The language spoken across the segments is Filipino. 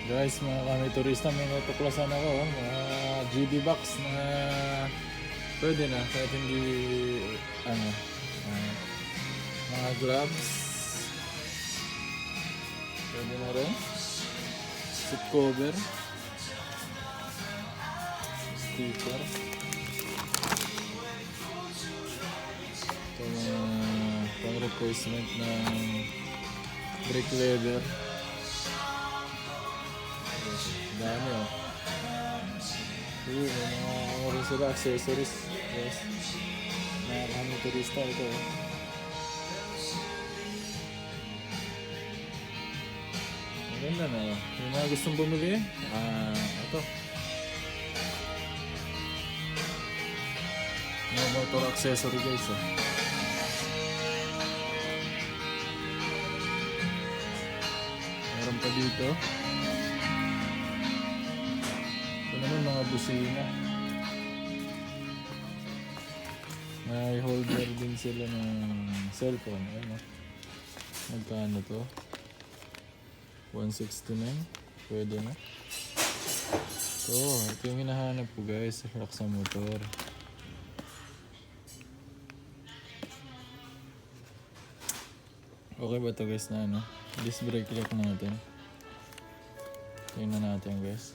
Guys, mga kami turista, may natuklasan ako. Mga GB box na pwede na kahit hindi ano, mga gloves. Pwede na rin. Seat cover. Sticker. Ito mga pang replacement ng brake leather. Dami oh. May mga rin sila accessories. Yes. Mga kami turista ito oh. Maganda na oh. Yung mga gustong bumili, ito. Mga motor accessory guys oh. Meron pa dito. Ito naman mga busina. May holder din sila ng cellphone. Ayun, magkano to? 169. Pwede na. Ito yung hinahanap ko guys. Lock sa motor. Okay ba ito guys na ano? Disc brake lock natin. Tingnan natin guys.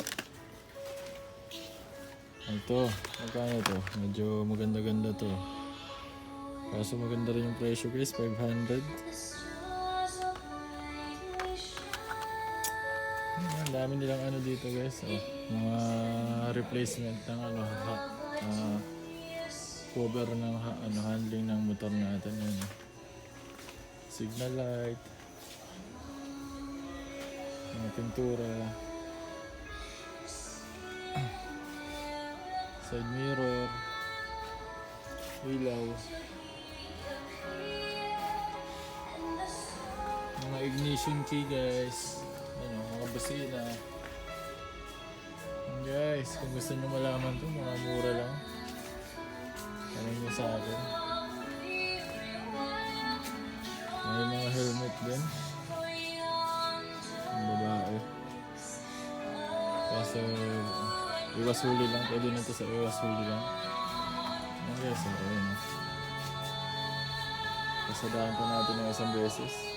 Ito, magkano to? Medyo maganda-ganda to. Kaso maganda rin yung presyo guys, 500. Ang dami nilang ano dito guys. Oh, mga replacement ng ano, cover ng handling ng motor natin. Yun. Signal light. Mga pintura. Side mirror, ilaw, mga ignition key guys, ano, mga busina. And guys, kung gusto nyo malaman to, mga mura lang. Ano nyo sa akin. May mga helmet din. Ang babae. Kaso iwas huli lang, pwede na ito sa iwas huli lang. Ayan guys, ayun. Pasadaan pa natin ng isang beses.